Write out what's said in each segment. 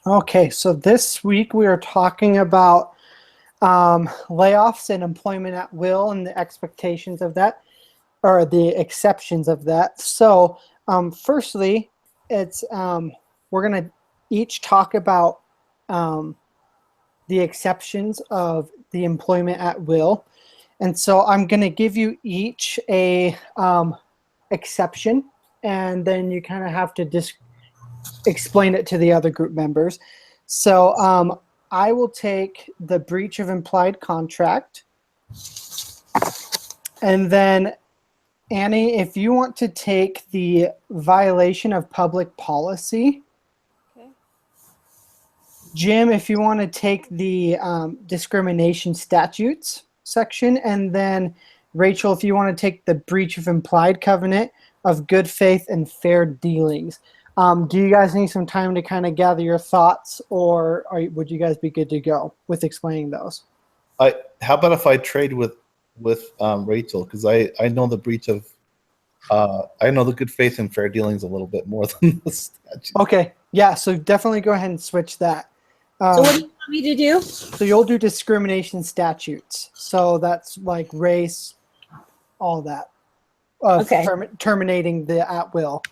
Okay, so this week we are talking about layoffs and employment at will and the expectations of that, or the exceptions of that. So, firstly, it's we're gonna each talk about the exceptions of the employment at will, and so I'm gonna give you each a exception, and then you kind of have to explain it to the other group members. So I will take the breach of implied contract. And then Annie, if you want to take the violation of public policy. Okay. Jim, if you want to take the discrimination statutes section. And then Rachel, if you want to take the breach of implied covenant of good faith and fair dealings. Do you guys need some time to kind of gather your thoughts, or would you guys be good to go with explaining those? How about if I trade with Rachel, because I know the breach of I know the good faith and fair dealings a little bit more than the statute. Okay, yeah, so definitely go ahead and switch that. So what do you want me to do? So you'll do discrimination statutes. So that's like race, all that. Okay. Terminating the at will.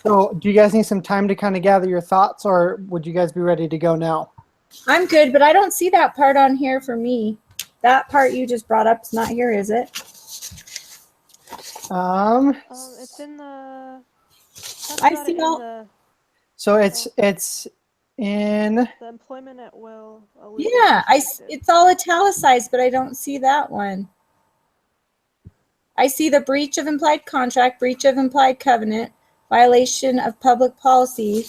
So do you guys need some time to kind of gather your thoughts, or would you guys be ready to go now? I'm good, but I don't see that part on here for me. That part you just brought up is not here, is it? It's in the. I see all. So it's in The employment at will. Yeah, it's all italicized, but I don't see that one. I see the breach of implied contract, breach of implied covenant, violation of public policy.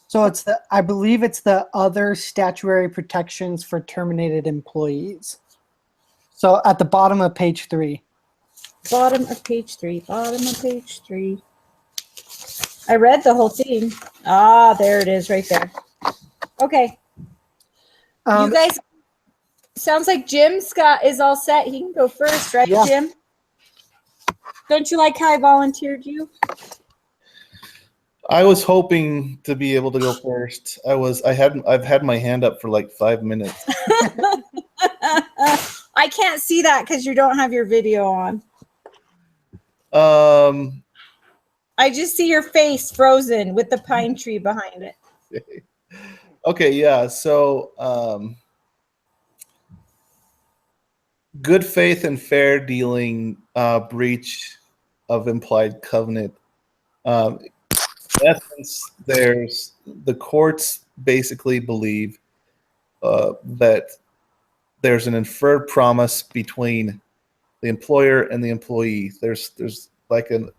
So it's I believe it's the other statutory protections for terminated employees. So at the bottom of page 3. Bottom of page 3. Bottom of page 3. I read the whole thing. Ah, there it is right there. Okay. You guys, sounds like Jim Scott is all set. He can go first, right, yeah. Jim? Don't you like how I volunteered you? I was hoping to be able to go first. I've had my hand up for like 5 minutes. I can't see that because you don't have your video on. I just see your face frozen with the pine tree behind it. Okay, yeah. So good faith and fair dealing, breach of implied covenant. In essence, the courts basically believe that there's an inferred promise between the employer and the employee. There's like an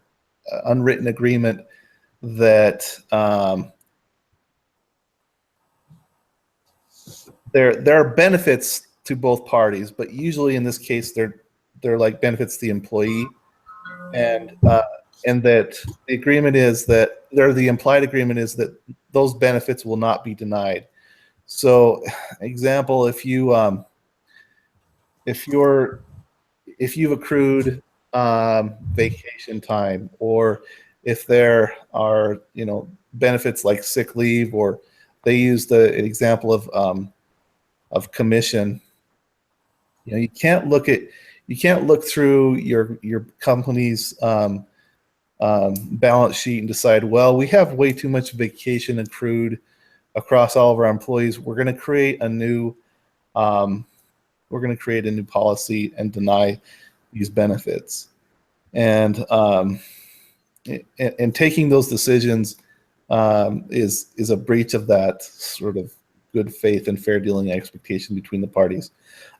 unwritten agreement that there are benefits to both parties, but usually in this case they're like benefits to the employee, and that the agreement is that the implied agreement is that those benefits will not be denied. So, example, if you've accrued vacation time, or if there are benefits like sick leave, or they use the example of commission. You can't look through your company's balance sheet and decide, well, we have way too much vacation accrued across all of our employees. We're going to create a new policy and deny these benefits. And taking those decisions is a breach of that sort of good faith and fair dealing expectation between the parties.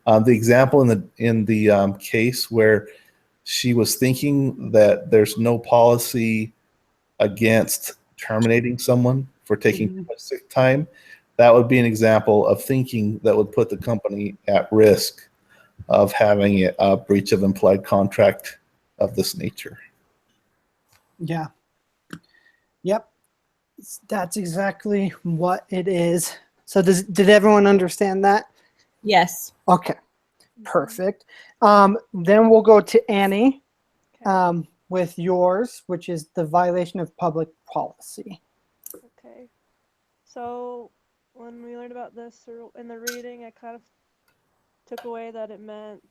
The example in the case where she was thinking that there's no policy against terminating someone for taking too much sick time, that would be an example of thinking that would put the company at risk of having a breach of implied contract of this nature. Yeah. Yep. That's exactly what it is. So did everyone understand that? Yes. Okay. Perfect. Then we'll go to Annie with yours, which is the violation of public policy. Okay. So when we learned about this in the reading, I kind of took away that it meant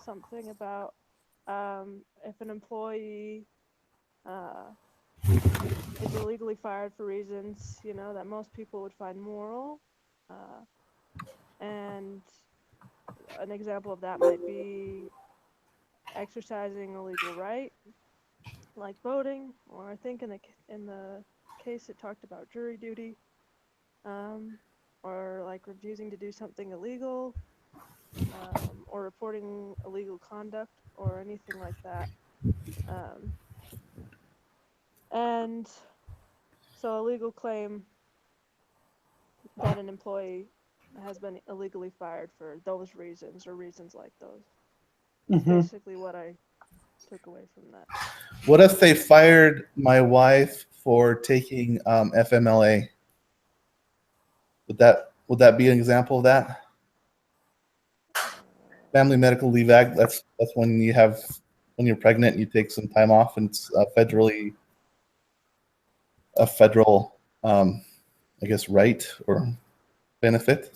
something about if an employee is illegally fired for reasons, that most people would find moral. And an example of that might be exercising a legal right, like voting, or I think in the case it talked about jury duty, or like refusing to do something illegal, or reporting illegal conduct or anything like that. And so a legal claim that an employee has been illegally fired for those reasons or reasons like those. That's basically what I took away from that. What if they fired my wife for taking FMLA? Would that be an example of that? Family Medical Leave Act. That's when you're pregnant and you take some time off, and it's a federal, I guess, right or benefit.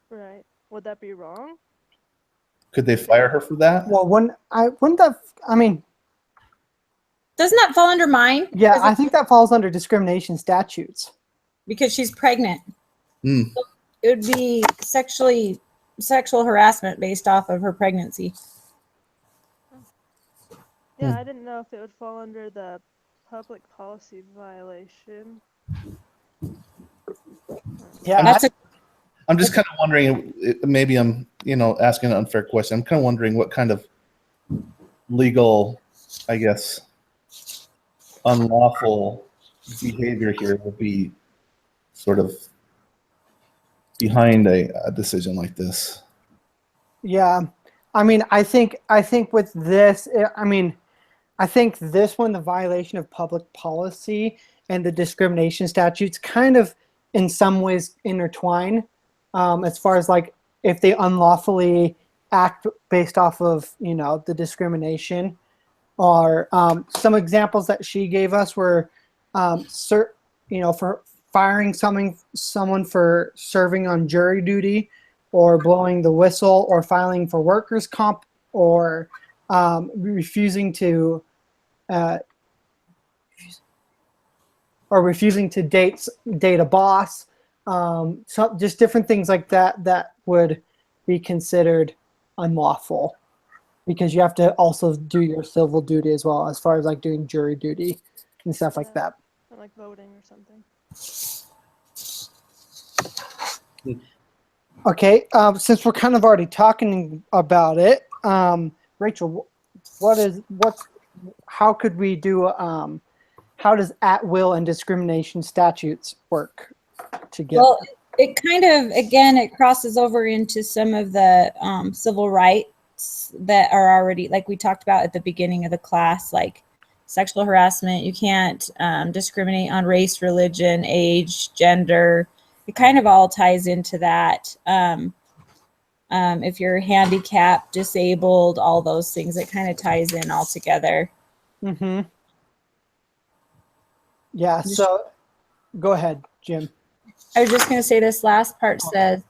Right. Would that be wrong? Could they fire her for that? Well, Doesn't that fall under mine? Yeah, I think that falls under discrimination statutes. Because she's pregnant. Mm. So it would be sexual harassment based off of her pregnancy. Yeah, I didn't know if it would fall under the public policy violation. Yeah, I'm just kind of wondering, maybe I'm, asking an unfair question. I'm kind of wondering what kind of legal, I guess, unlawful behavior here would be sort of behind a decision like this. Yeah, I think with this, I think this one, the violation of public policy and the discrimination statutes, kind of in some ways intertwine, as far as like if they unlawfully act based off of the discrimination. Or some examples that she gave us were, for firing someone for serving on jury duty, or blowing the whistle, or filing for workers' comp, or refusing to date a boss. So just different things like that would be considered unlawful, because you have to also do your civil duty as well, as far as like doing jury duty and stuff like that. Or like voting or something. Okay, since we're kind of already talking about it, Rachel, how could we do? How does at-will and discrimination statutes work together? Well, it kind of, again, it crosses over into some of the civil rights that are already, like we talked about at the beginning of the class, like sexual harassment. You can't discriminate on race, religion, age, gender. It kind of all ties into that. If you're handicapped, disabled, all those things, it kind of ties in all together. Mm-hmm. Yeah, so go ahead, Jim. I was just going to say this last part says,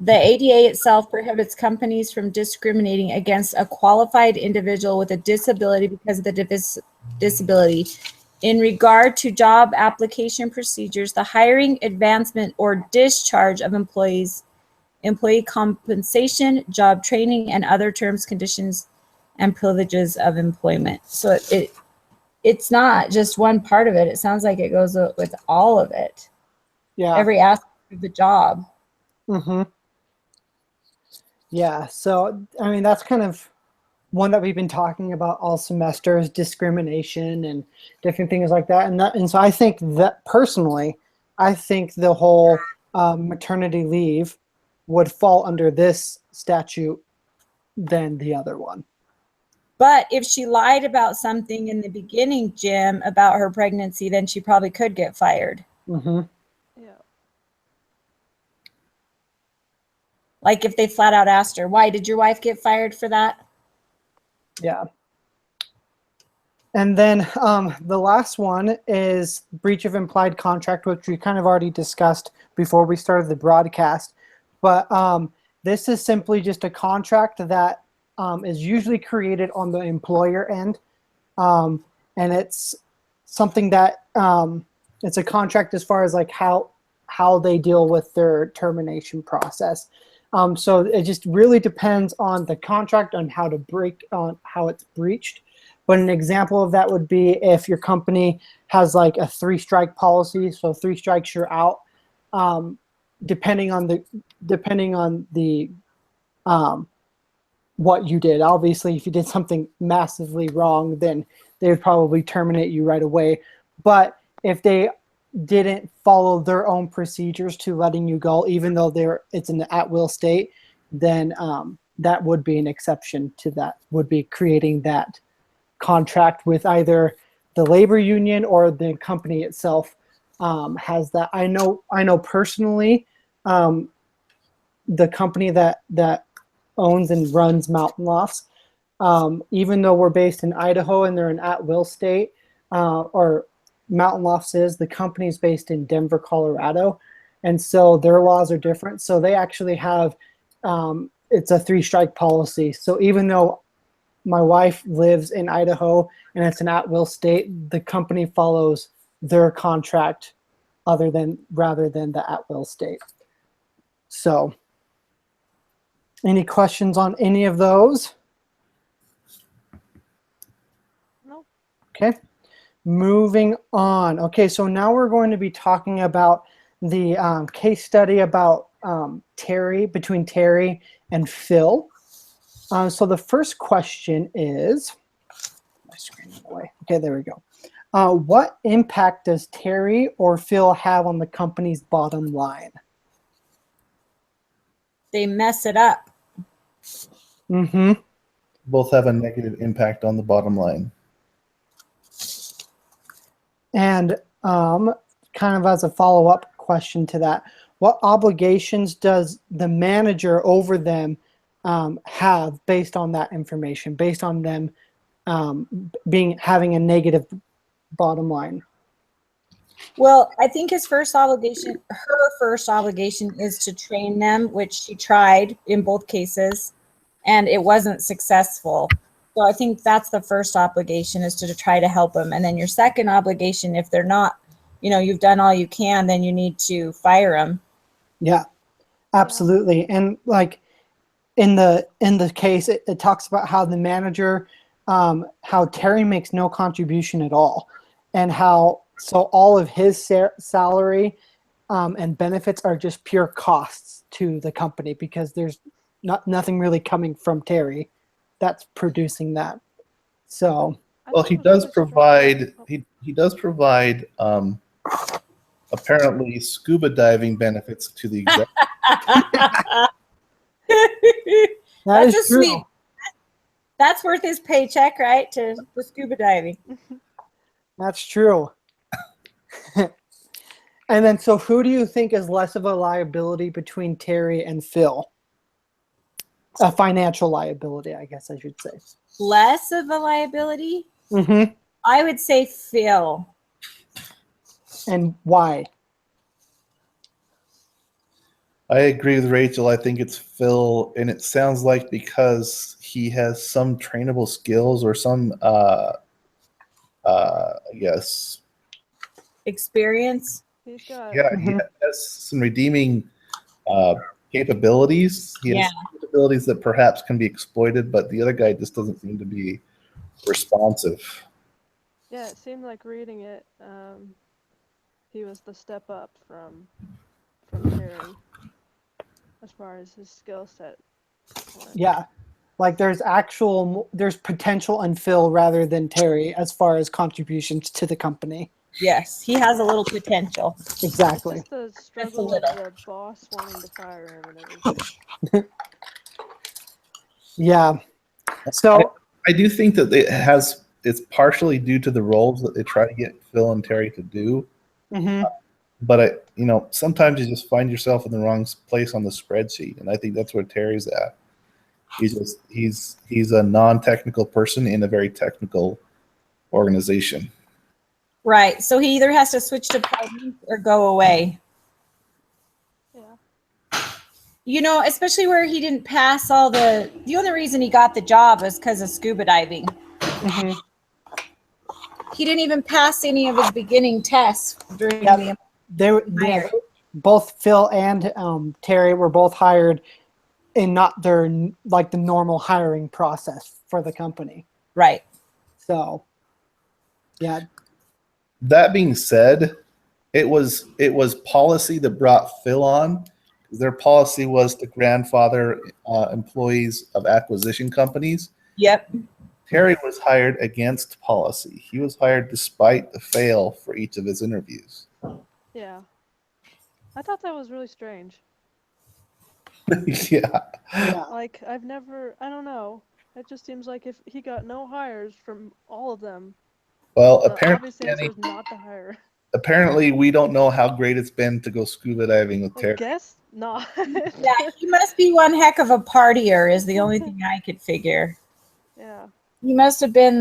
the ADA itself prohibits companies from discriminating against a qualified individual with a disability because of the disability. In regard to job application procedures, the hiring, advancement, or discharge of employees, employee compensation, job training, and other terms, conditions, and privileges of employment. So it's not just one part of it. It sounds like it goes with all of it. Yeah. Every aspect of the job. Mm-hmm. Yeah, so that's kind of one that we've been talking about all semester, is discrimination and different things like that. And so I think that personally, I think the whole maternity leave would fall under this statute than the other one. But if she lied about something in the beginning, Jim, about her pregnancy, then she probably could get fired. Mm-hmm. Yeah. Like if they flat out asked her, why did your wife get fired for that? Yeah. And then the last one is breach of implied contract, which we kind of already discussed before we started the broadcast. But this is simply just a contract that is usually created on the employer end. And it's something that it's a contract as far as like how they deal with their termination process. So it just really depends on the contract on how it's breached. But an example of that would be if your company has like a 3-strike policy, so 3 strikes you're out. Depending on the what you did. Obviously, if you did something massively wrong, then they would probably terminate you right away. But if they didn't follow their own procedures to letting you go, even though it's an at-will state, then that would be an exception to that. Would be creating that contract with either the labor union or the company itself has that. I know personally, the company that owns and runs Mountain Lofts, even though we're based in Idaho and they're an at-will state, or Mountain Lofts is, the company's based in Denver, Colorado, and so their laws are different. So they actually have it's a 3-strike policy. So even though my wife lives in Idaho and it's an at-will state, the company follows their contract rather than the at-will state. So any questions on any of those? Nope. Okay, moving on. Okay, so now we're going to be talking about the case study about between Terry and Phil. So the first question is, my screen went away. Okay, there we go. What impact does Terry or Phil have on the company's bottom line? They mess it up. Mm-hmm. Both have a negative impact on the bottom line. And kind of as a follow-up question to that, what obligations does the manager over them have based on that information, based on them having a negative bottom line? Well, I think her first obligation is to train them, which she tried in both cases, and it wasn't successful. So I think that's the first obligation, is to try to help them. And then your second obligation, if they're not, you've done all you can, then you need to fire them. Yeah, absolutely. And like in the case, it talks about how the manager, how Terry makes no contribution at all, and so all of his salary and benefits are just pure costs to the company, because there's nothing really coming from Terry that's producing that. So Well, he does provide apparently scuba diving benefits to the executive. That's is a sweet. That's worth his paycheck, right? To the scuba diving. That's true. And then, so who do you think is less of a liability between Terry and Phil? A financial liability, I guess I should say. Less of a liability? Mm-hmm. I would say Phil. And why? I agree with Rachel. I think it's Phil, and it sounds like because he has some trainable skills or some, I guess, He's experience. got yeah, he has some redeeming capabilities. He has capabilities that perhaps can be exploited, but the other guy just doesn't seem to be responsive. Yeah, it seemed like reading it, he was the step up from Terry as far as his skill set. Yeah, like there's potential in Phil rather than Terry as far as contributions to the company. Yes, he has a little potential. Exactly. Just the struggle of the boss wanting to fire him and everything. Yeah. So I do think that it's partially due to the roles that they try to get Phil and Terry to do. Mm-hmm. But sometimes you just find yourself in the wrong place on the spreadsheet, and I think that's where Terry's at. He's a non-technical person in a very technical organization. Right. So he either has to switch departments or go away. Yeah. You know, especially where he didn't pass all the only reason he got the job was because of scuba diving. Hmm. He didn't even pass any of his beginning tests during Yep. the Yeah, hire. both Phil and Terry were both hired in not their like the normal hiring process for the company. Right. So, yeah, That being said, it was policy that brought Phil on. Their policy was to grandfather employees of acquisition companies. Yep. Terry was hired against policy. He was hired despite the fail for each of his interviews. Yeah. I thought that was really strange. Yeah. yeah, Like, I don't know. It just seems like if he got no hires from all of them, Well, the apparently, obvious answer is not to hire. apparently, we don't know how great it's been to go scuba diving with I Terry. guess not. Yeah, he must be one heck of a partier is the only thing I could figure. Yeah. He must have been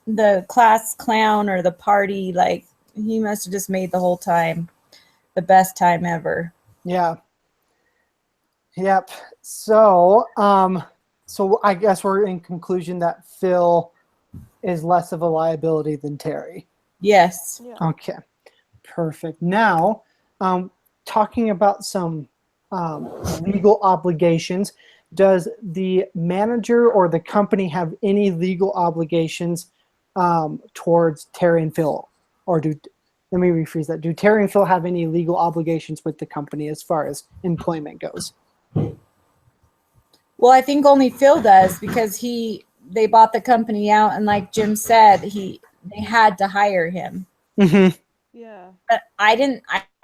the class clown or the party, like he must have just made the whole time the best time ever. yeah, yep. So, so I guess we're in conclusion that Phil is less of a liability than Terry. Yes. Yeah. Okay, perfect. Now, talking about some legal obligations, does the manager or the company have any legal obligations towards Terry and Phil? Or let me rephrase that. Do Terry and Phil have any legal obligations with the company as far as employment goes? Well, I think only Phil does because they bought the company out, and like Jim said, they had to hire him. Mm-hmm. Yeah. But I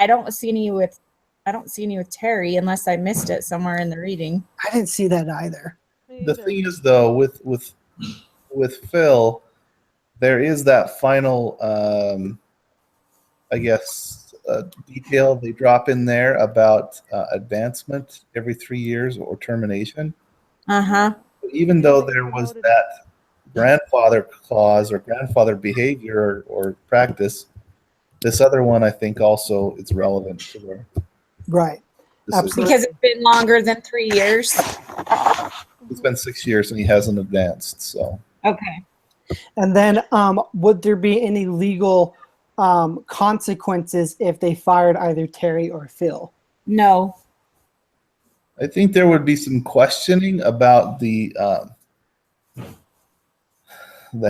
don't see any with Terry unless I missed it somewhere in the reading. I didn't see that either. Me The either. thing is, though, with Phil, there is that final, I guess, detail they drop in there about advancement every 3 years or termination. Uh-huh. Even though there was that grandfather clause or grandfather behavior or practice, this other one I think also is relevant to their Right. decision. Absolutely. Because it's been longer than 3 years. It's been 6 years and he hasn't advanced. So Okay. And then would there be any legal consequences if they fired either Terry or Phil? No. I think there would be some questioning about the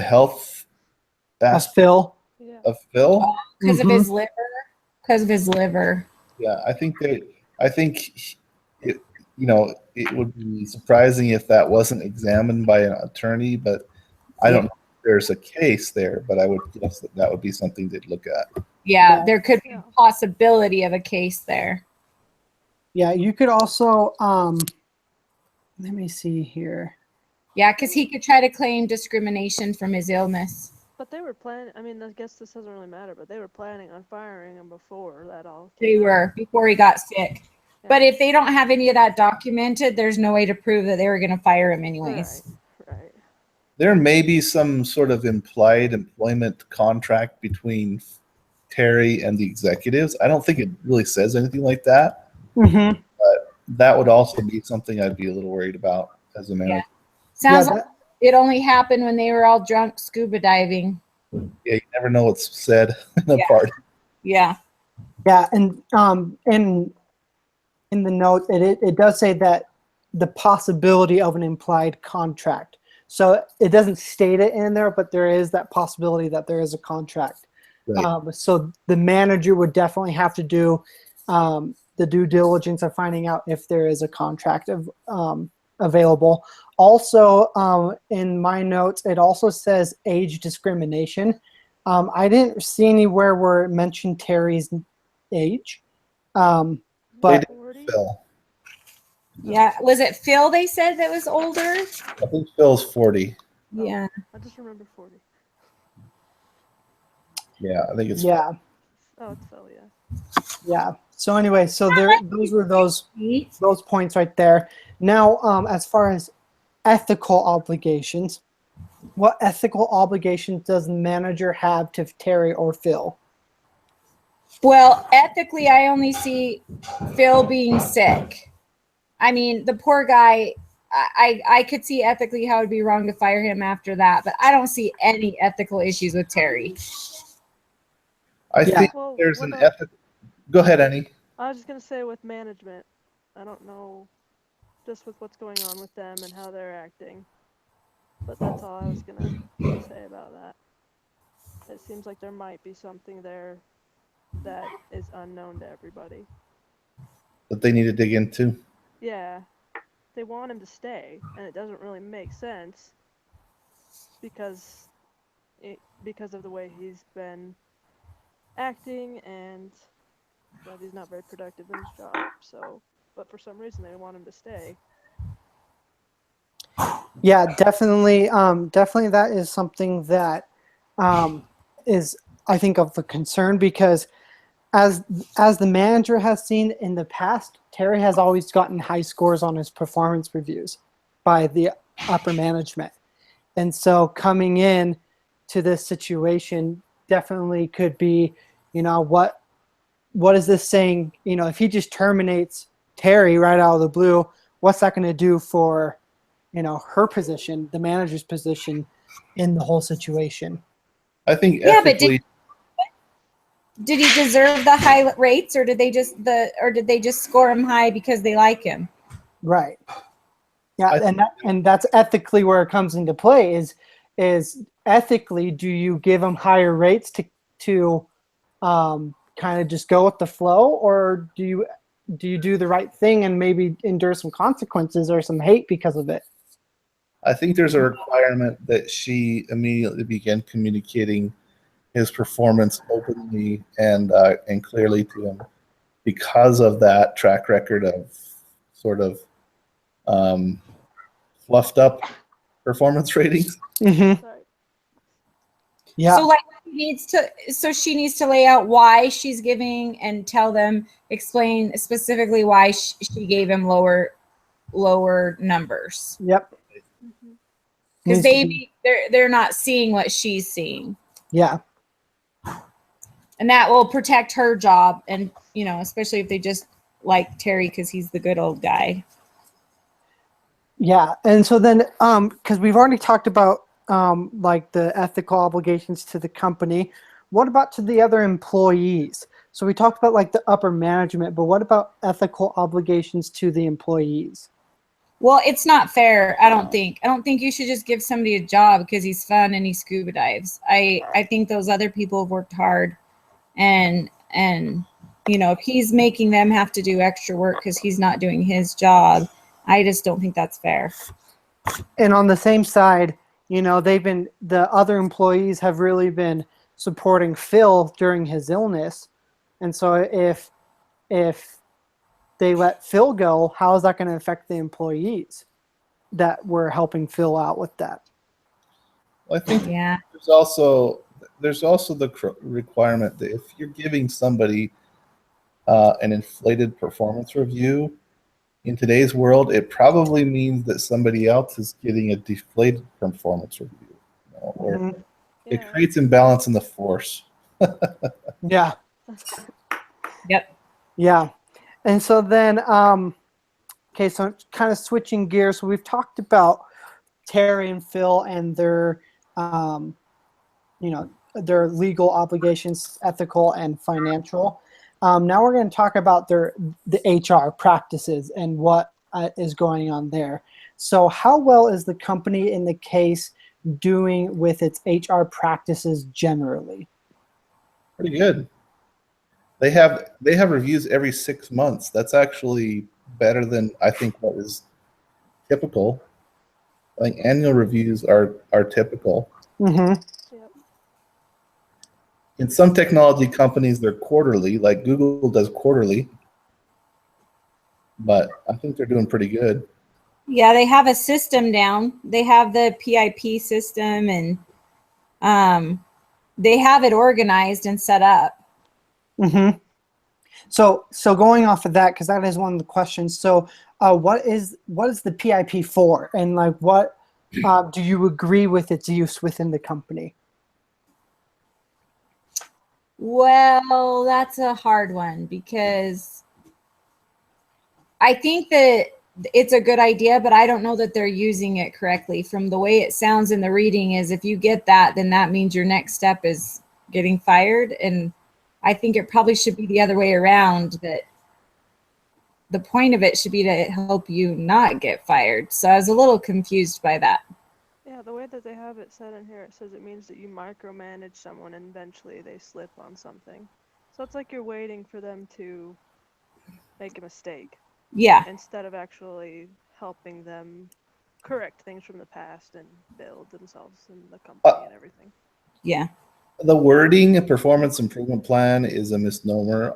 health aspect Phil? Yeah. of Phil. Because of Mhm. his liver. Because of his liver. Yeah, I think it, it would be surprising if that wasn't examined by an attorney, but I don't know if there's a case there, but I would guess that would be something they'd look at. Yeah, there could be Yeah. a possibility of a case there. Yeah, you could also, let me see here. Yeah, because he could try to claim discrimination from his illness. But they were planning, I mean, I guess this doesn't really matter, but they were planning on firing him before that all They came out. were before he got sick. Yeah. But if they don't have any of that documented, there's no way to prove that they were going to fire him anyways. Right. There may be some sort of implied employment contract between Terry and the executives. I don't think it really says anything like that. Mm-hmm. That would also be something I'd be a little worried about as a manager. Sounds Yeah, like it only happened when they were all drunk scuba diving. Yeah, you never know what's said in a Yeah. party. Yeah. Yeah, and in the note, it does say that the possibility of an implied contract. So it doesn't state it in there, but there is that possibility that there is a contract. Right. So the manager would definitely have to do the due diligence of finding out if there is a contract available. Also, in my notes, it also says age discrimination. I didn't see anywhere where it mentioned Terry's age. But 40? Phil. Yeah. Was it Phil they said that was older? I think Phil's 40. Yeah. I just remember 40. Yeah, I think it's yeah, Oh, it's Phil, yeah. yeah. So anyway, so those were those points right there. Now, as far as ethical obligations, what ethical obligations does the manager have to Terry or Phil? Well, ethically, I only see Phil being sick. I mean, the poor guy, I could see ethically how it'd be wrong to fire him after that, but I don't see any ethical issues with Terry. I Yeah. think Well, there's what an about- ethic. Go ahead, Annie. I was just gonna say with management, I don't know, just with what's going on with them and how they're acting. But that's all I was gonna say about that. It seems like there might be something there that is unknown to everybody. That they need to dig into. Yeah, they want him to stay, and it doesn't really make sense because because of the way he's been acting and that he's not very productive in his job. So, but for some reason they want him to stay. Yeah, definitely. Definitely, that is something that is, I think, of a concern because, as the manager has seen in the past, Terry has always gotten high scores on his performance reviews by the upper management, and so coming in to this situation definitely could be, what is this saying? If he just terminates Terry right out of the blue, what's that going to do for her position, the manager's position in the whole situation? I think Yeah, but ethically, did he deserve the high rates, or did they just score him high because they like him? Right. Yeah, I- and that's ethically where it comes into play is ethically, do you give them higher rates to kind of just go with the flow, or do you do the right thing and maybe endure some consequences or some hate because of it? I think there's a requirement that she immediately begin communicating his performance openly and clearly to him, because of that track record of sort of fluffed up performance ratings. Mm-hmm. Right. Yeah. So she needs to lay out why she's giving and explain specifically why she gave him lower numbers, Yep. Mhm. because Needs to be- they're not seeing what she's seeing, Yeah. and that will protect her job, and especially if they just like Terry because he's the good old guy. Yeah, and so then, because we've already talked about like the ethical obligations to the company, what about to the other employees? So we talked about like the upper management, but what about ethical obligations to the employees? Well, it's not fair. I don't think you should just give somebody a job because he's fun and he scuba dives. I think those other people have worked hard, and if he's making them have to do extra work because he's not doing his job, I just don't think that's fair. And on the same side, the other employees have really been supporting Phil during his illness, and so if they let Phil go, how is that going to affect the employees that were helping Phil out with that? I think Yeah. there's also the requirement that if you're giving somebody an inflated performance review in today's world, it probably means that somebody else is getting a deflated performance review, or Mhm. it Yeah. creates imbalance in the force. Yeah. Yep. Yeah. And so then, okay, so kind of switching gears. So we've talked about Terry and Phil and their, their legal obligations, ethical and financial. Now we're going to talk about the HR practices and what is going on there. So how well is the company in the case doing with its HR practices generally? Pretty good. They have reviews every 6 months. That's actually better than I think what is typical. I think annual reviews are typical. Mm-hmm. Yep. In some technology companies, they're quarterly, like Google does quarterly. But I think they're doing pretty good. Yeah, they have a system down. They have the PIP system, and they have it organized and set up. Mm-hmm. So going off of that, because that is one of the questions. So what is the PIP for, and like what Do you agree with its use within the company? Well, that's a hard one because I think that it's a good idea, but I don't know that they're using it correctly. From the way it sounds in the reading is if you get that, then that means your next step is getting fired. And I think it probably should be the other way around, that the point of it should be to help you not get fired. So I was a little confused by that. Yeah, the way that they have it said in here, it says it means that you micromanage someone and eventually they slip on something. So it's like you're waiting for them to make a mistake Yeah. instead of actually helping them correct things from the past and build themselves and the company and everything. Yeah. The wording performance improvement plan is a misnomer.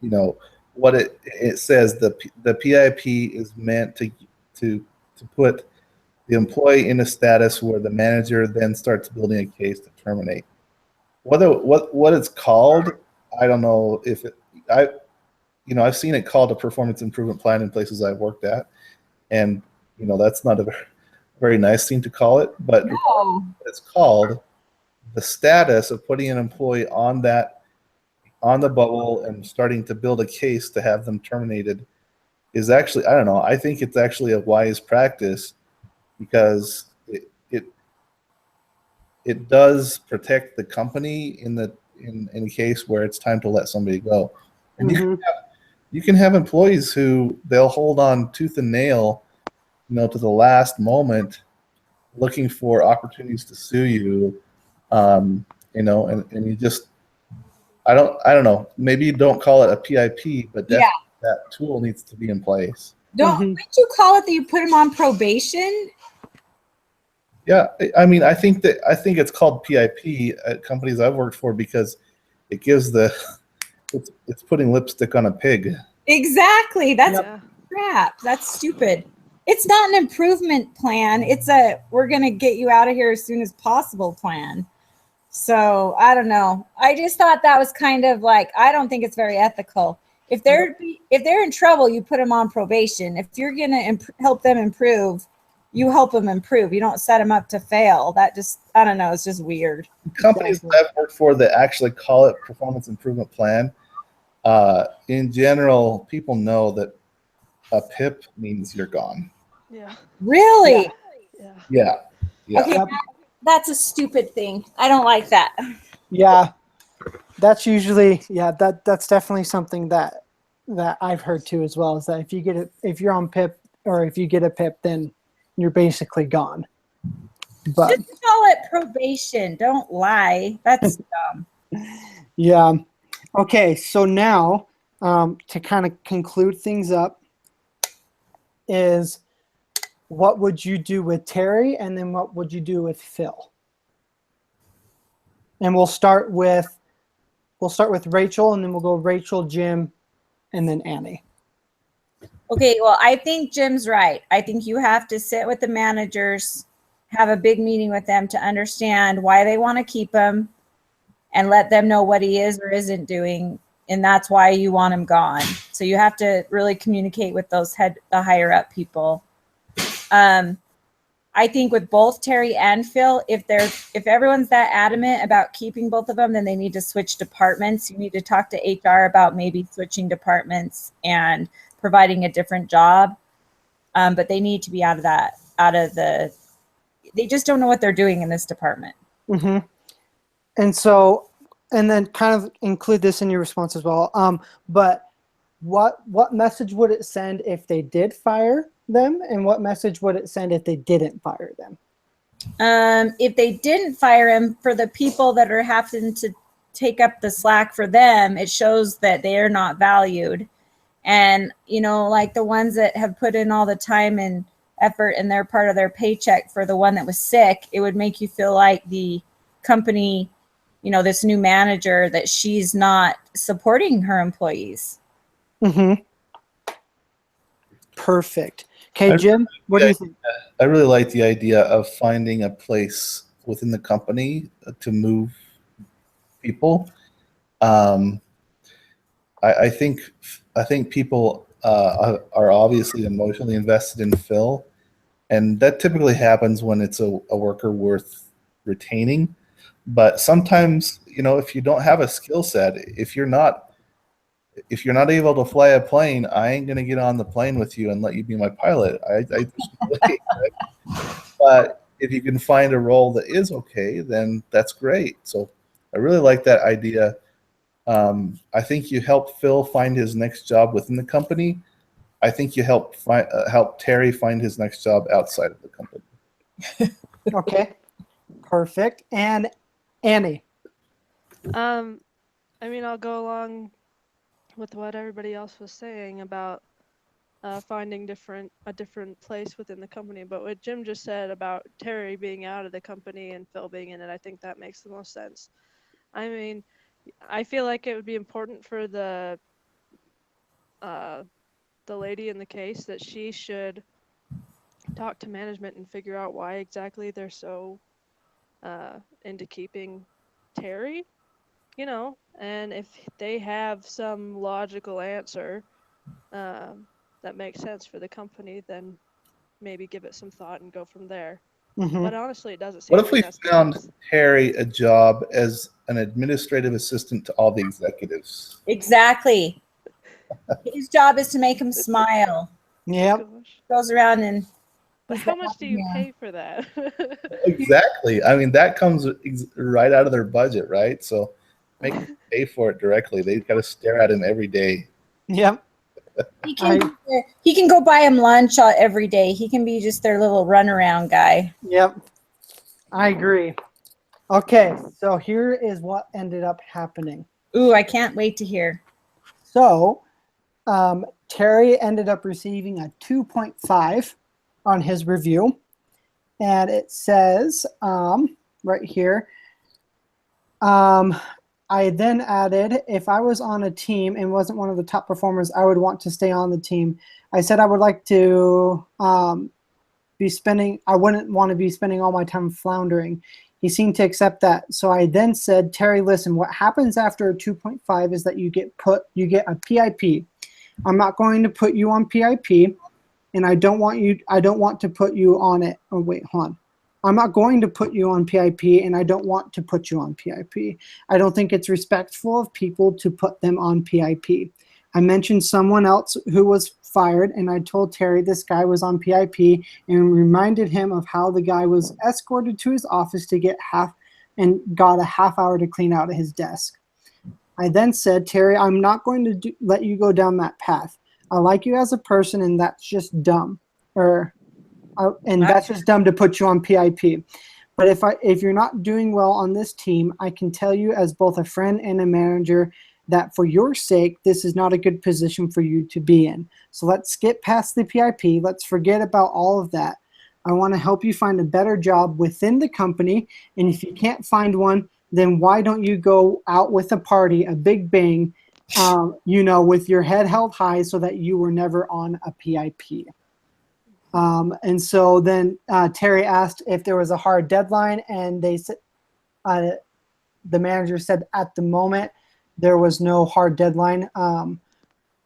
You know what it says, the PIP is meant to put the employee in a status where the manager then starts building a case to terminate. What it's called, I don't know if it, I've seen it called a performance improvement plan in places I've worked at, and that's not a very nice thing to call it, but No. it's called. The status of putting an employee on the bubble and starting to build a case to have them terminated is actually, I don't know, I think it's actually a wise practice because it does protect the company in a case where it's time to let somebody go. And you can have employees who they'll hold on tooth and nail, to the last moment, looking for opportunities to sue you, and you just, I don't know, maybe you don't call it a PIP, but that tool needs to be in place. Wouldn't you call it that you put them on probation? Yeah, I mean, I think it's called PIP at companies I've worked for because it gives it's putting lipstick on a pig. Exactly. That's crap. That's stupid. It's not an improvement plan. It's a we're going to get you out of here as soon as possible plan. So I don't know. I just thought that was kind of like, I don't think it's very ethical. If they're in trouble, you put them on probation. If you're going to help them improve, you help them improve. You don't set them up to fail. That just, I don't know. It's just weird. Companies that I've worked for that actually call it performance improvement plan, in general, people know that a PIP means you're gone. Yeah. Really? Yeah. Okay, that's a stupid thing. I don't like that. Yeah, that's usually that's definitely something that I've heard too as well. Is that if you're on PIP or if you get a PIP, then you're basically gone. But just call it probation. Don't lie. That's dumb. Yeah. Okay. So now, to kind of conclude things up, is what would you do with Terry, and then what would you do with Phil? And we'll start with Rachel, and then we'll go Rachel, Jim, and then Annie. Okay, well, I think Jim's right. I think you have to sit with the managers, have a big meeting with them to understand why they want to keep him and let them know what he is or isn't doing. And that's why you want him gone. So you have to really communicate with those the higher up people. I think with both Terry and Phil, if everyone's that adamant about keeping both of them, then they need to switch departments. You need to talk to HR about maybe switching departments and providing a different job. But they need to be they just don't know what they're doing in this department. Mm-hmm. And then kind of include this in your response as well. But what message would it send if they did fire them, and what message would it send if they didn't fire them? If they didn't fire him, for the people that are having to take up the slack for them, it shows that they are not valued. And, like the ones that have put in all the time and effort and they're part of their paycheck for the one that was sick, it would make you feel like the company, this new manager, that she's not supporting her employees. Mm-hmm. Perfect. Okay, Jim, what do you think? I really like the idea of finding a place within the company to move people. I think people are obviously emotionally invested in Phil, And that typically happens when it's a worker worth retaining. But sometimes, if you don't have a skill set, if you're not able to fly a plane, I ain't gonna get on the plane with you and let you be my pilot. There's no way, right? But if you can find a role that is okay, then that's great. So I really like that idea. I think you help Phil find his next job within the company. I think you help Terry find his next job outside of the company. Okay, perfect. And Annie. I mean, I'll go along with what everybody else was saying about finding a different place within the company. But what Jim just said about Terry being out of the company and Phil being in it, I think that makes the most sense. I mean, I feel like it would be important for the lady in the case that she should talk to management and figure out why exactly they're so into keeping Terry, and if they have some logical answer that makes sense for the company, then maybe give it some thought and go from there. Mm-hmm. But honestly, it doesn't seem What if we that's the found case. Terry a job as an administrative assistant to all the executives? Exactly. His job is to make him smile. Yep. Gosh. Goes around and. But how much do you pay for that? Exactly. I mean, that comes right out of their budget, right? So make them pay for it directly. They've got to stare at him every day. Yep. He can go buy him lunch every day. He can be just their little runaround guy. Yep. I agree. Okay, so here is what ended up happening. Ooh, I can't wait to hear. So Terry ended up receiving a 2.5 on his review. And it says right here, I then added, if I was on a team and wasn't one of the top performers, I would want to stay on the team. I said I would like to I wouldn't want to be spending all my time floundering. He seemed to accept that. So I then said, Terry, listen, what happens after a 2.5 is that you get a PIP. I'm not going to put you on PIP, and I don't want to put you on it. Oh, wait, hold on. I'm not going to put you on PIP, and I don't want to put you on PIP. I don't think it's respectful of people to put them on PIP. I mentioned someone else who was fired, and I told Terry this guy was on PIP and reminded him of how the guy was escorted to his office to get got a half hour to clean out at his desk. I then said, Terry, I'm not going to let you go down that path. I like you as a person, and that's just dumb. That's just dumb to put you on PIP. But if you're not doing well on this team, I can tell you as both a friend and a manager that for your sake, this is not a good position for you to be in. So let's skip past the PIP. Let's forget about all of that. I want to help you find a better job within the company. And if you can't find one, then why don't you go out with a party, a big bang, with your head held high so that you were never on a PIP. And so then Terry asked if there was a hard deadline, and they said, the manager said at the moment there was no hard deadline,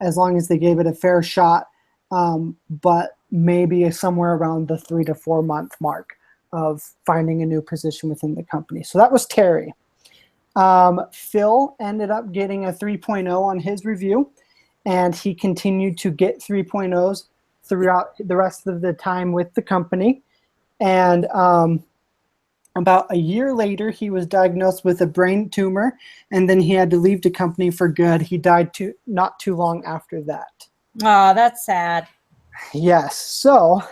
as long as they gave it a fair shot, but maybe somewhere around the 3 to 4 month mark of finding a new position within the company. So that was Terry. Phil ended up getting a 3.0 on his review, and he continued to get 3.0s throughout the rest of the time with the company. And about a year later, he was diagnosed with a brain tumor, and then he had to leave the company for good. He died not too long after that. Oh, that's sad. Yes. So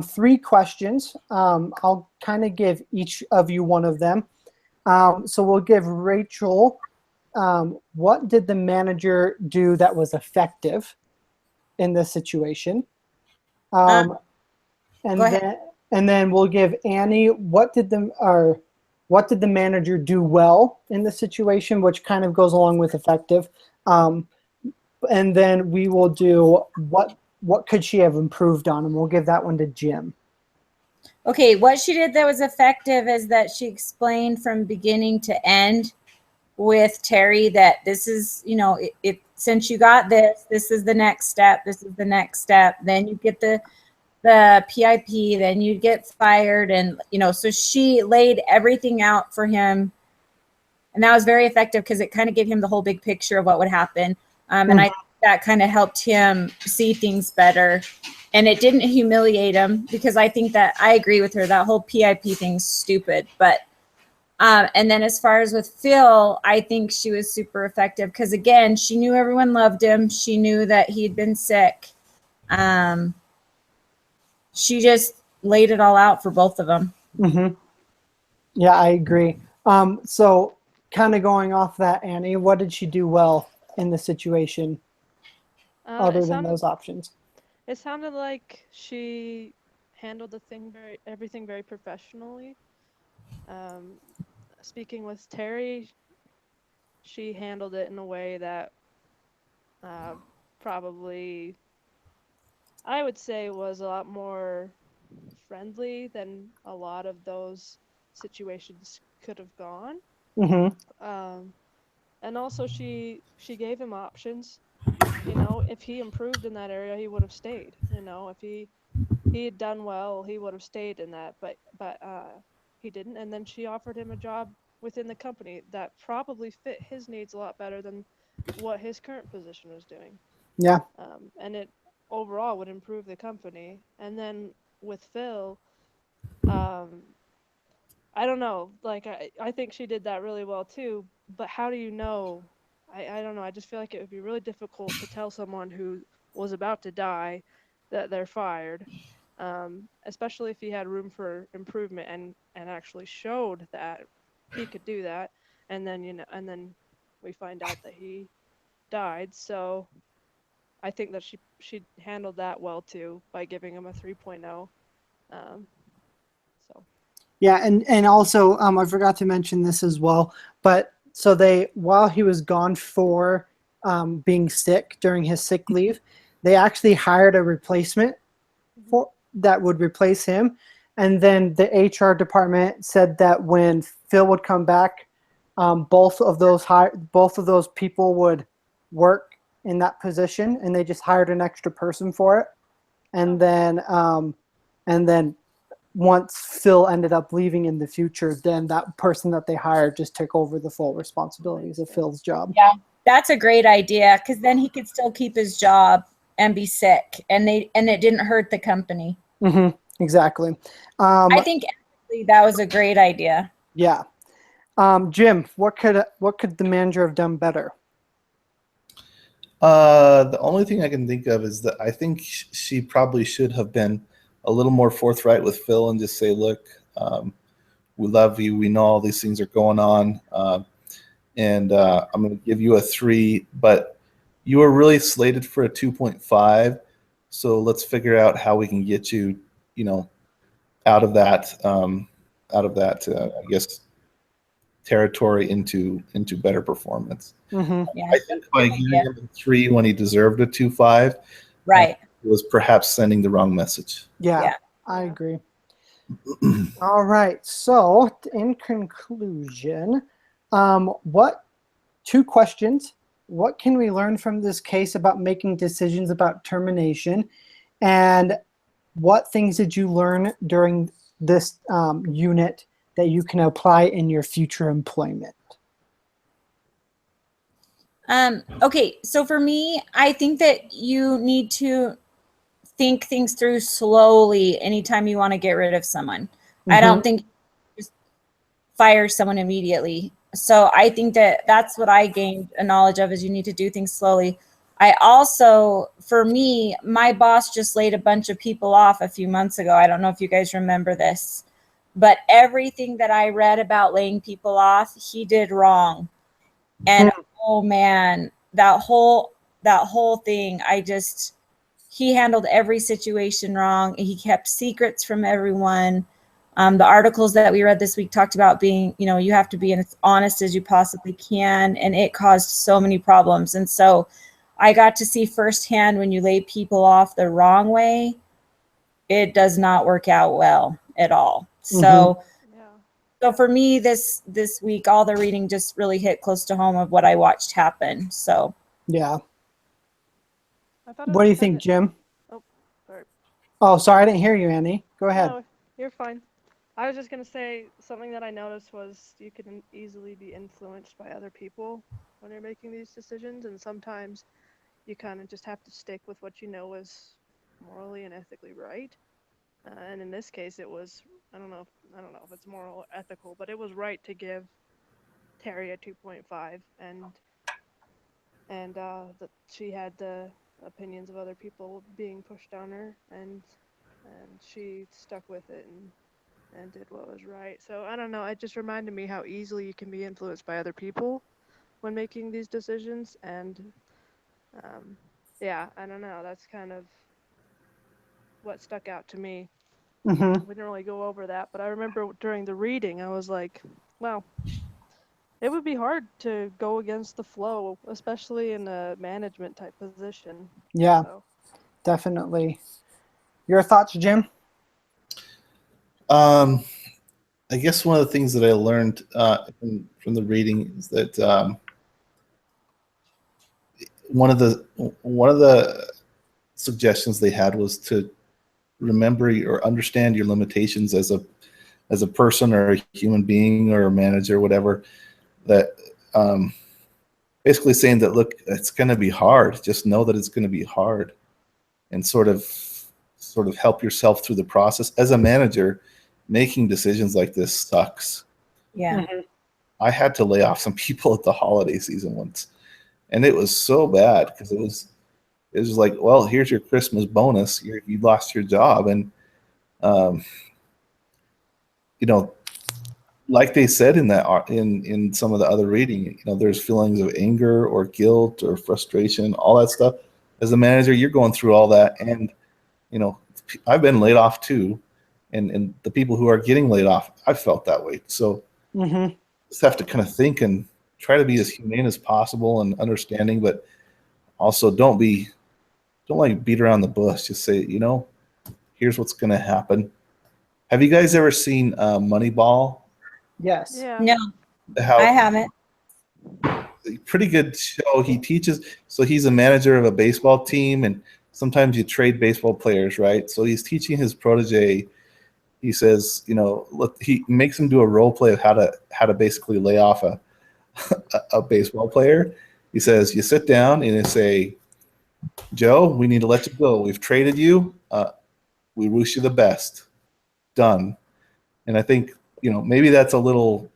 3 questions. I'll kind of give each of you one of them. So we'll give Rachel, what did the manager do that was effective in this situation? And then we'll give Annie, what did the manager do well in the situation, which kind of goes along with effective. And then we will do what could she have improved on, and we'll give that one to Jim. Okay, what she did that was effective is that she explained from beginning to end with Terry that this is, since you got this is the next step. This is the next step. Then you get the the PIP, then you'd get fired. And, you know, so she laid everything out for him. And that was very effective because it kind of gave him the whole big picture of what would happen. And I think that kind of helped him see things better. And it didn't humiliate him, because I think that I agree with her. That whole PIP thing's stupid. But and then as far as with Phil, I think she was super effective because, again, she knew everyone loved him. She knew that he'd been sick. She just laid it all out for both of them. Mm-hmm. Yeah, I agree. So kind of going off that, Annie, what did she do well in the situation other than those options? It sounded like she handled everything very professionally. Speaking with Terry, she handled it in a way that probably, I would say, was a lot more friendly than a lot of those situations could have gone. Mm-hmm. And also she gave him options. You know, if he improved in that area, he would have stayed. You know, if he had done well, he would have stayed in that. But he didn't. And then she offered him a job within the company that probably fit his needs a lot better than what his current position was doing. Yeah. And it overall would improve the company. And then with Phil, I don't know. Like, I think she did that really well too. But how do you know? I don't know. I just feel like it would be really difficult to tell someone who was about to die that they're fired, especially if he had room for improvement and actually showed that he could do that. And then, you know, and then we find out that he died. So I think that she handled that well too by giving him a 3.0. So. Yeah, and also I forgot to mention this as well, but so while he was gone for being sick during his sick leave, they actually hired a replacement that would replace him, and then the HR department said that when Phil would come back, both of those people would work in that position, and they just hired an extra person for it, and then once Phil ended up leaving in the future, then that person that they hired just took over the full responsibilities of Phil's job. Yeah, that's a great idea, because then he could still keep his job and be sick, and it didn't hurt the company. Mm-hmm, exactly. I think actually that was a great idea. Yeah. Jim, what could the manager have done better? The only thing I can think of is that I think she probably should have been a little more forthright with Phil and just say, look, we love you. We know all these things are going on. And I'm going to give you a 3, but you were really slated for a 2.5. So let's figure out how we can get you, you know, out of that, I guess, territory into better performance. Mm-hmm. Yeah, I think by giving him a 3 when he deserved a 2.5, right, was perhaps sending the wrong message. Yeah, I agree. All right. So, in conclusion, 2 questions. What can we learn from this case about making decisions about termination? And what things did you learn during this unit that you can apply in your future employment? Okay, so for me, I think that you need to think things through slowly anytime you want to get rid of someone. Mm-hmm. I don't think just fire someone immediately. So I think that that's what I gained a knowledge of, is you need to do things slowly. I also, for me, my boss just laid a bunch of people off a few months ago. I don't know if you guys remember this, but everything that I read about laying people off, he did wrong. And oh man, that whole thing, he handled every situation wrong. He kept secrets from everyone. The articles that we read this week talked about being, you know, you have to be as honest as you possibly can, and it caused so many problems. And so I got to see firsthand, when you lay people off the wrong way, it does not work out well at all. So so for me, this week, all the reading just really hit close to home of what I watched happen. So yeah. What do you think, Jim? Oh, sorry. Oh, sorry, I didn't hear you, Annie. Go ahead. No, you're fine. I was just gonna say something that I noticed was you can easily be influenced by other people when you're making these decisions, and sometimes you kind of just have to stick with what you know is morally and ethically right. And in this case, it was I don't know if it's moral or ethical, but it was right to give Terry a 2.5, and that she had the opinions of other people being pushed on her, and she stuck with it and did what was right. So I don't know. It just reminded me how easily you can be influenced by other people when making these decisions, and yeah, I don't know. That's kind of what stuck out to me. Mm-hmm. We didn't really go over that, but I remember during the reading, I was like, wow, it would be hard to go against the flow, especially in a management type position. Yeah, So, definitely. Your thoughts, Jim? Um, I guess one of the things that I learned from the reading is that one of the suggestions they had was to remember or understand your limitations as a person or a human being or a manager, or whatever. That basically saying that, look, it's going to be hard. Just know that it's going to be hard, and sort of help yourself through the process. As a manager, making decisions like this sucks. Yeah. Mhm. I had to lay off some people at the holiday season once, and it was so bad because it was like, well, here's your Christmas bonus. You lost your job, and um, you know, like they said in in some of the other reading, there's feelings of anger or guilt or frustration, all that stuff. As a manager, you're going through all that, and you know, I've been laid off too, and the people who are getting laid off, I felt that way. So Mm-hmm. just have to kind of think and try to be as humane as possible and understanding, but also don't like beat around the bush. Just say, here's what's going to happen. Have you guys ever seen Moneyball? Yes. yeah. No, I How haven't. pretty good show. He teaches, so he's a manager of a baseball team, and sometimes you trade baseball players, right? So he's teaching his protege. He says, look, he makes him do a role play of how to basically lay off a baseball player. He says, you sit down and you say, Joe, we need to let you go. We've traded you. We wish you the best. Done. And I think, maybe that's a little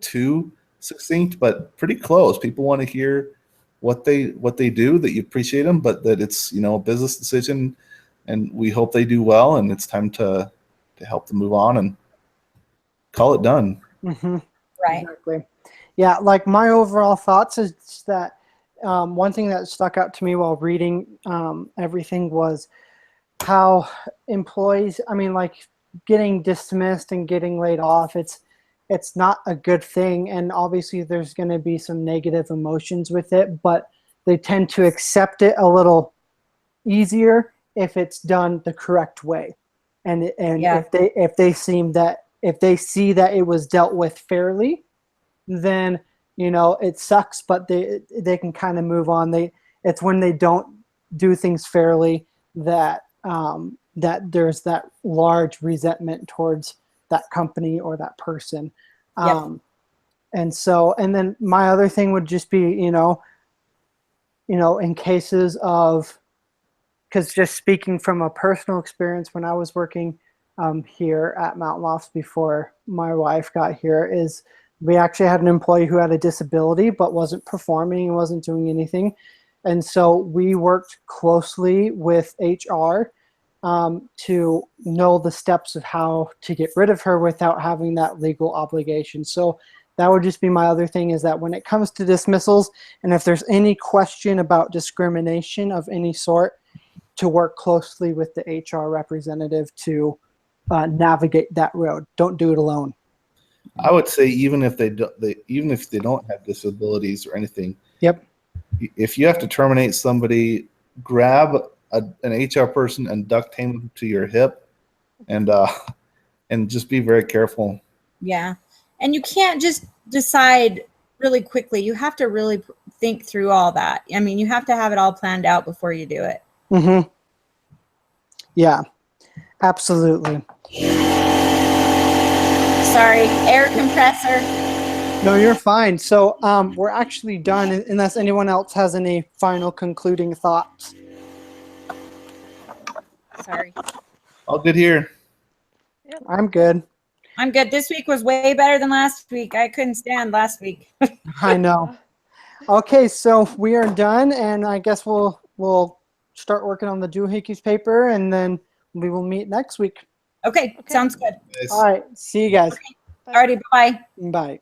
too succinct, but pretty close. People want to hear what they do, that you appreciate them, but that it's, a business decision, and we hope they do well, and it's time to help them move on and call it done. Mm-hmm. Right. Exactly. Yeah, like my overall thoughts is that one thing that stuck out to me while reading everything was how employees, I mean, like getting dismissed and getting laid off, it's not a good thing, and obviously there's going to be some negative emotions with it, but they tend to accept it a little easier if it's done the correct way, and Yeah. if they see that it was dealt with fairly, then it sucks, but they can kind of move on. It's when they don't do things fairly that that there's that large resentment towards that company or that person. Yep. And then my other thing would just be in cases of, because just speaking from a personal experience, when I was working here at Mountain Lofts before my wife got here, is we actually had an employee who had a disability but wasn't performing and wasn't doing anything. And so we worked closely with HR to know the steps of how to get rid of her without having that legal obligation. So that would just be my other thing, is that when it comes to dismissals, and if there's any question about discrimination of any sort, to work closely with the HR representative to navigate that road. Don't do it alone. I would say even if even if they don't have disabilities or anything, Yep. if you have to terminate somebody, grab an HR person and duct tape them to your hip, and just be very careful. Yeah. And you can't just decide really quickly. You have to really think through all that. I mean, you have to have it all planned out before you do it. Mm-hmm. Yeah. Absolutely. Sorry, air compressor. No, you're fine. So we're actually done unless anyone else has any final concluding thoughts. Sorry. All good here. I'm good. I'm good. This week was way better than last week. I couldn't stand last week. I know. Okay, so we are done, and I guess we'll start working on the doohickeys paper, and then we will meet next week. Okay, Okay. sounds good. Guys. All right, see you guys. Bye. Alrighty, bye. Bye.